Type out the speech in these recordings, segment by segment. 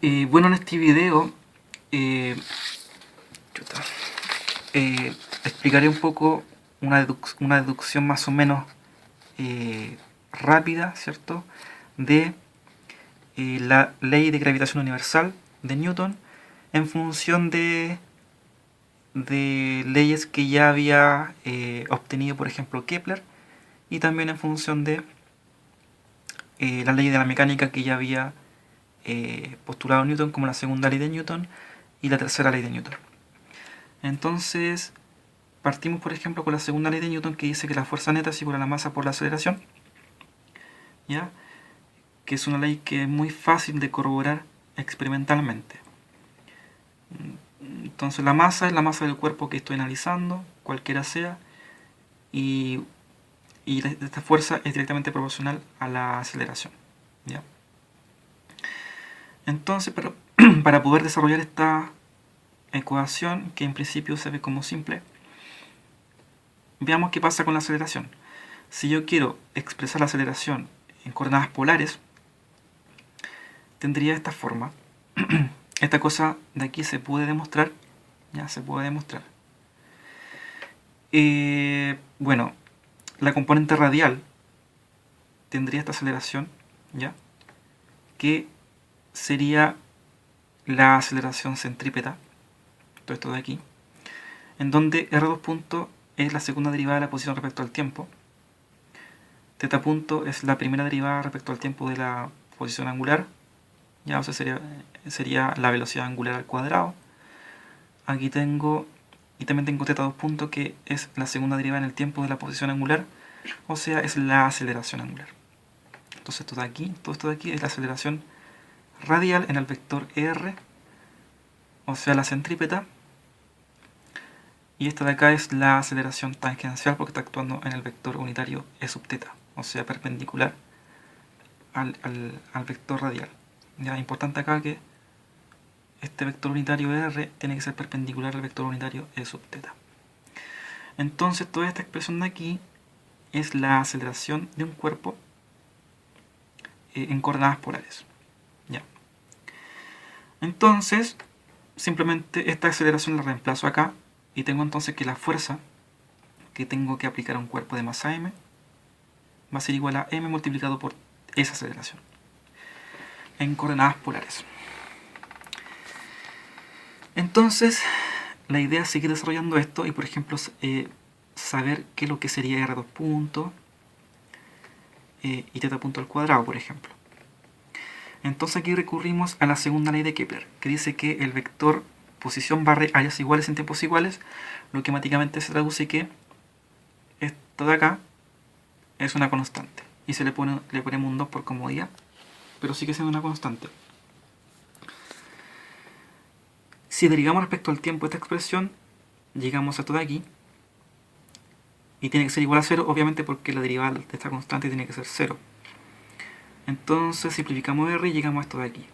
Bueno, en este video eh, chuta, explicaré un poco una deducción más o menos rápida, ¿cierto? De la ley de gravitación universal de Newton en función de leyes que ya había obtenido, por ejemplo, Kepler, y también en función de la ley de la mecánica que ya había postulado Newton, como la segunda ley de Newton y la tercera ley de Newton. Entonces, partimos por ejemplo con la segunda ley de Newton, que dice que la fuerza neta es igual a la masa por la aceleración, ¿ya? Que es una ley que es muy fácil de corroborar experimentalmente. Entonces la masa es la masa del cuerpo que estoy analizando, cualquiera sea, y esta fuerza es directamente proporcional a la aceleración, ¿ya? Entonces, para poder desarrollar esta ecuación, que en principio se ve como simple, veamos qué pasa con la aceleración. Si yo quiero expresar la aceleración en coordenadas polares, tendría esta forma. Esta cosa de aquí se puede demostrar. Ya se puede demostrar. Bueno, la componente radial tendría esta aceleración, ¿ya? Que sería la aceleración centrípeta, todo esto de aquí, en donde R2 punto es la segunda derivada de la posición respecto al tiempo, θ punto es la primera derivada respecto al tiempo de la posición angular, ya, o sea, sería la velocidad angular al cuadrado. Aquí tengo, y también tengo θ2 punto, que es la segunda derivada en el tiempo de la posición angular, o sea, es la aceleración angular. Entonces todo esto de aquí es la aceleración radial en el vector R, o sea, la centrípeta, y esta de acá es la aceleración tangencial porque está actuando en el vector unitario E sub θ, o sea, perpendicular al vector radial. Ya, importante acá que este vector unitario R tiene que ser perpendicular al vector unitario E sub θ. Entonces toda esta expresión de aquí es la aceleración de un cuerpo en coordenadas polares. Ya. Entonces, simplemente esta aceleración la reemplazo acá y tengo entonces que la fuerza que tengo que aplicar a un cuerpo de masa m va a ser igual a m multiplicado por esa aceleración en coordenadas polares. Entonces, la idea es seguir desarrollando esto y, por ejemplo, saber qué es lo que sería R2 punto y θ punto al cuadrado, por ejemplo. Entonces aquí recurrimos a la segunda ley de Kepler, que dice que el vector posición barre áreas iguales en tiempos iguales, lo que matemáticamente se traduce que esto de acá es una constante. Y le ponemos un 2 por comodidad, pero sigue siendo una constante. Si derivamos respecto al tiempo esta expresión, llegamos a esto de aquí, y tiene que ser igual a 0, obviamente porque la derivada de esta constante tiene que ser 0. Entonces simplificamos R y llegamos a esto de aquí,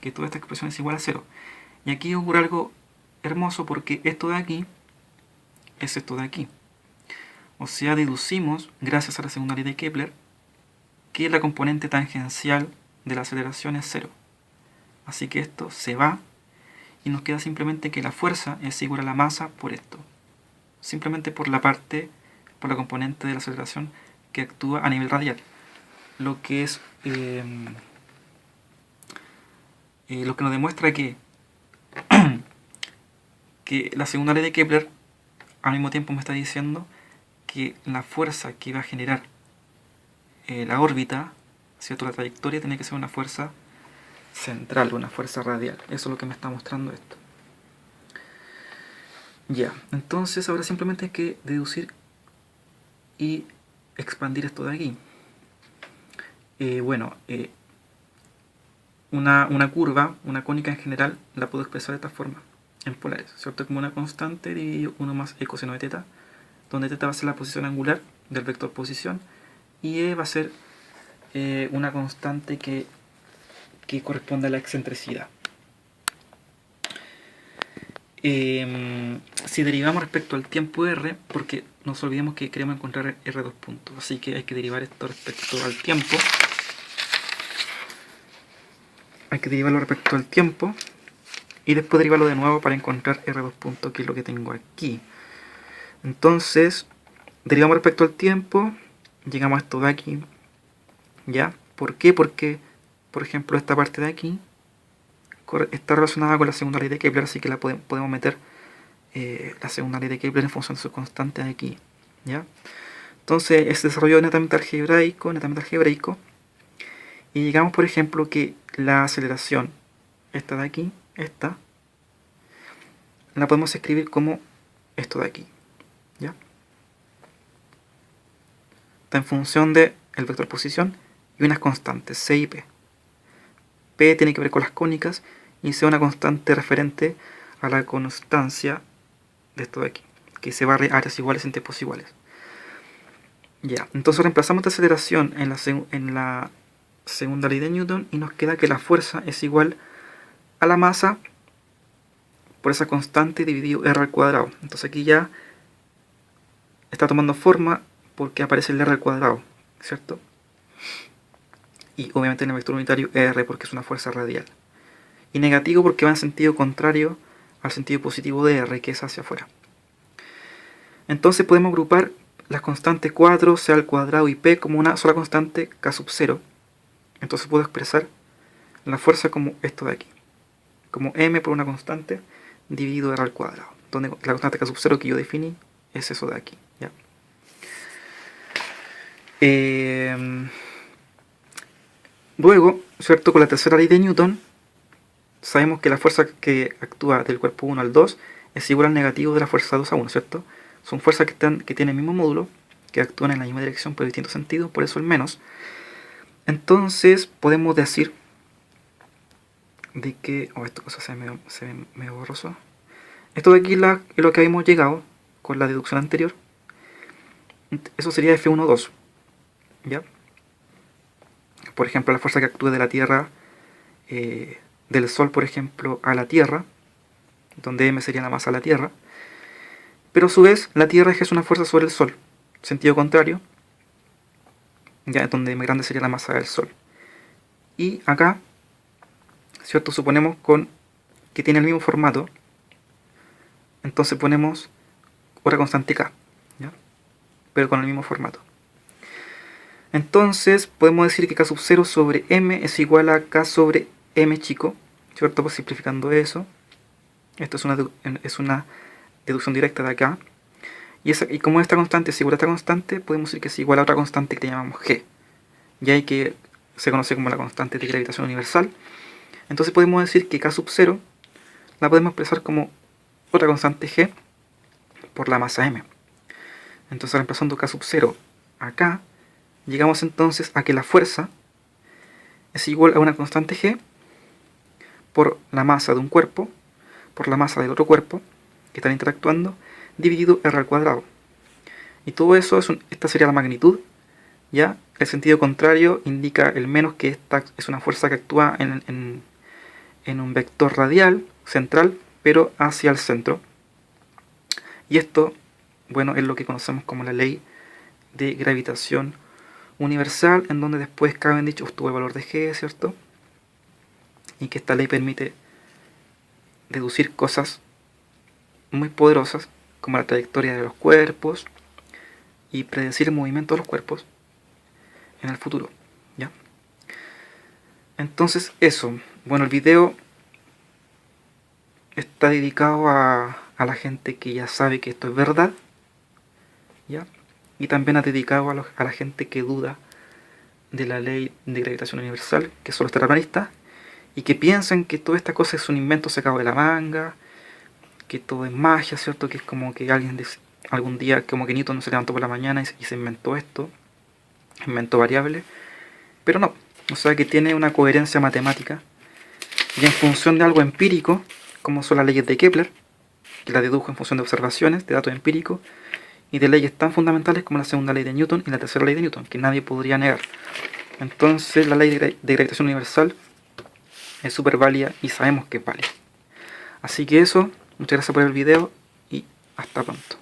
que toda esta expresión es igual a 0. Y aquí ocurre algo hermoso porque esto de aquí es esto de aquí. O sea, deducimos, gracias a la segunda ley de Kepler, que la componente tangencial de la aceleración es 0. Así que esto se va y nos queda simplemente que la fuerza es igual a la masa por esto. Simplemente por la componente de la aceleración que actúa a nivel radial. Lo que es lo que nos demuestra que la segunda ley de Kepler al mismo tiempo me está diciendo que la fuerza que va a generar la órbita, ¿cierto? La trayectoria tiene que ser una fuerza central, una fuerza radial. Eso es lo que me está mostrando esto. Ya, entonces ahora simplemente hay que deducir y expandir esto de aquí. Una curva, una cónica en general, la puedo expresar de esta forma, en polares, ¿cierto? Como una constante dividido 1 más e coseno de θ, donde θ va a ser la posición angular del vector posición y e va a ser una constante que corresponde a la excentricidad. Si derivamos respecto al tiempo r, porque nos olvidemos que queremos encontrar R2 puntos, así que hay que derivar esto respecto al tiempo. hay que derivarlo respecto al tiempo y después derivarlo de nuevo para encontrar R2 punto, que es lo que tengo aquí. Entonces, derivamos respecto al tiempo, llegamos a esto de aquí, ¿ya? ¿Por qué? Porque, por ejemplo, esta parte de aquí está relacionada con la segunda ley de Kepler, así que la podemos meter la segunda ley de Kepler en función de su constante de aquí, ¿ya? Entonces, es desarrollo netamente algebraico, y llegamos, por ejemplo, que la aceleración, esta de aquí, esta, la podemos escribir como esto de aquí, ¿ya? Está en función del vector posición y unas constantes, C y P. P tiene que ver con las cónicas y C una constante referente a la constancia de esto de aquí, que se barre áreas iguales en tiempos iguales. Ya, entonces reemplazamos esta aceleración en la segunda ley de Newton y nos queda que la fuerza es igual a la masa por esa constante dividido r al cuadrado. Entonces aquí ya está tomando forma porque aparece el r al cuadrado, ¿cierto? Y obviamente en el vector unitario r porque es una fuerza radial. Y negativo porque va en sentido contrario al sentido positivo de r, que es hacia afuera. Entonces podemos agrupar las constantes 4, c al cuadrado y p como una sola constante k sub 0. Entonces puedo expresar la fuerza como esto de aquí, como m por una constante dividido r al cuadrado, donde la constante k sub 0 que yo definí es eso de aquí, ¿ya? Luego, ¿cierto? Con la tercera ley de Newton sabemos que la fuerza que actúa del cuerpo 1 al 2 es igual al negativo de la fuerza 2 a 1, ¿cierto? Son fuerzas que tienen el mismo módulo, que actúan en la misma dirección pero en distintos sentidos, por eso el menos. Entonces podemos decir de que... esta cosa se ve medio borroso. Esto de aquí es lo que habíamos llegado con la deducción anterior. Eso sería F1,2, ¿ya? Por ejemplo, la fuerza que actúa de la Tierra, del Sol, por ejemplo, a la Tierra, donde m sería la masa de la Tierra. Pero a su vez, la Tierra ejerce una fuerza sobre el Sol, sentido contrario, ya donde m grande sería la masa del Sol. Y acá, ¿cierto? Suponemos que tiene el mismo formato, entonces ponemos otra constante k, ¿ya? Pero con el mismo formato. Entonces podemos decir que k sub 0 sobre m es igual a k sobre m chico, ¿cierto? Pues simplificando eso, esto es una deducción directa de acá. Y como esta constante es igual a esta constante, podemos decir que es igual a otra constante que llamamos g, ya que se conoce como la constante de gravitación universal. Entonces podemos decir que k sub 0 la podemos expresar como otra constante g por la masa m. Entonces reemplazando k sub 0 acá, llegamos entonces a que la fuerza es igual a una constante g por la masa de un cuerpo, por la masa del otro cuerpo, que están interactuando, dividido r al cuadrado. Y todo eso, esta sería la magnitud, ¿ya? El sentido contrario indica el menos, que esta es una fuerza que actúa en un vector radial, central, pero hacia el centro. Y esto, bueno, es lo que conocemos como la ley de gravitación universal, en donde después Cavendish obtuvo el valor de G, ¿cierto? Y que esta ley permite deducir cosas muy poderosas, como la trayectoria de los cuerpos, y predecir el movimiento de los cuerpos en el futuro, ¿ya? Entonces eso, bueno, el video está dedicado a la gente que ya sabe que esto es verdad, ¿ya? Y también ha dedicado a la gente que duda de la ley de gravitación universal, que son los terraplanistas, y que piensan que toda esta cosa es un invento sacado de la manga, que todo es magia, ¿cierto? Que es como que alguien algún día, como que Newton se levantó por la mañana y se inventó esto, inventó variables, pero no, o sea que tiene una coherencia matemática, y en función de algo empírico, como son las leyes de Kepler, que las dedujo en función de observaciones, de datos empíricos, y de leyes tan fundamentales como la segunda ley de Newton y la tercera ley de Newton, que nadie podría negar. Entonces la ley de gravitación universal es súper válida y sabemos que es válida. Así que eso, muchas gracias por el video y hasta pronto.